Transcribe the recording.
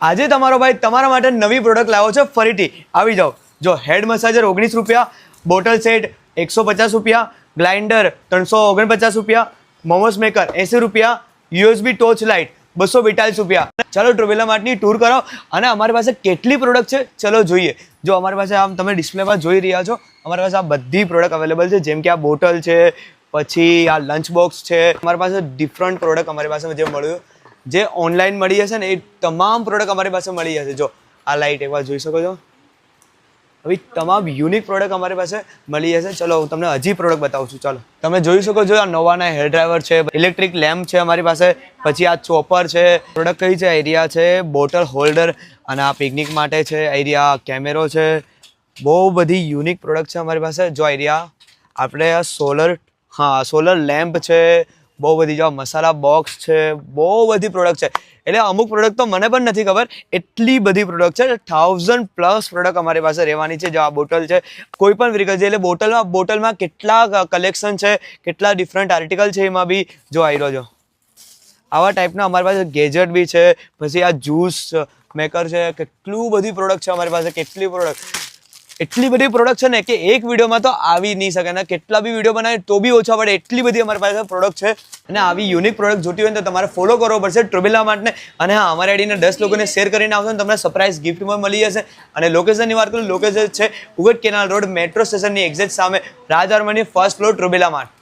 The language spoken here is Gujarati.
આજે તમારો ભાઈ તમારા માટે નવી પ્રોડક્ટ લાવ્યો છે ફરીથી આવી જાઓ જો હેડ મસાજર 19 રૂપિયા બોટલ સેટ 150 રૂપિયા ગ્લાઇન્ડર 349 રૂપિયા મોમોસ મેકર 80 રૂપિયા યુએસબી ટોર્ચ લાઇટ 242 રૂપિયા ચાલો ટ્રોવેલા માર્ટની ટૂર કરો અને અમારી પાસે કેટલી પ્રોડક્ટ છે ચલો જોઈએ જો અમારી પાસે આમ તમે ડિસ્પ્લેમાં જોઈ રહ્યા છો અમારી પાસે આ બધી પ્રોડક્ટ અવેલેબલ છે જેમ કે આ બોટલ છે પછી આ લંચ બોક્સ છે અમારી પાસે ડિફરન્ટ પ્રોડક્ટ અમારી પાસે જે મળ્યું જે ઓનલાઈન મળી જશે ને એ તમામ પ્રોડક્ટ અમારી પાસે મળી જશે જો આ લાઇટ એકવાર જોઈ શકો છો હવે તમામ યુનિક પ્રોડક્ટ અમારી પાસે મળી જશે ચલો હું તમને હજી પ્રોડક્ટ બતાવું છું ચાલો તમે જોઈ શકો છો આ નોવાના હેર ડ્રાઈવર છે ઇલેક્ટ્રિક લેમ્પ છે અમારી પાસે પછી આ ચોપર છે પ્રોડક્ટ કઈ છે એરિયા છે બોટલ હોલ્ડર અને આ પિકનિક માટે છે એરિયા કેમેરો છે બહુ બધી યુનિક પ્રોડક્ટ છે અમારી પાસે જો એરિયા આપણે આ સોલર લેમ્પ છે બહુ બધી જો મસાલા બોક્સ છે બહુ બધી પ્રોડક્ટ છે એટલે અમુક પ્રોડક્ટ તો મને પણ નથી ખબર એટલી બધી પ્રોડક્ટ છે 1000 પ્લસ પ્રોડક્ટ અમારી પાસે રહેવાની છે જો આ બોટલ છે કોઈ પણ વ્હીકલ છે એટલે બોટલમાં કેટલા કલેક્શન છે કેટલા ડિફરન્ટ આર્ટિકલ છે એમાં બી જો આવી રહ્યો છો આવા ટાઈપના અમારી પાસે ગેજેટ બી છે પછી આ જ્યુસ મેકર છે કેટલું બધી પ્રોડક્ટ છે અમારી પાસે કેટલી પ્રોડક્ટ એટલી બધી પ્રોડક્ટ છે ને કે એક વિડીયોમાં તો આવી નહીં શકે ને કેટલા બી વિડીયો બનાવે તો બી ઓછા પડે એટલી બધી અમારી પાસે પ્રોડક્ટ છે અને આવી યુનિક પ્રોડક્ટ જોતી હોય ને તો તમારે ફોલો કરવો પડશે ટ્રોવેલા માર્ટને અને હા અમારી આઈડીને 10 લોકોને શેર કરીને આવશો ને તમને સરપ્રાઈઝ ગિફ્ટમાં મળી જશે અને લોકેશનની વાત કરું લોકેશન છે ઉગટ કેનાલ રોડ મેટ્રો સ્ટેશનની એક્ઝેક્ટ સામે રાજ આર્મની ફર્સ્ટ ફ્લોર ટ્રોવેલા માર્ટ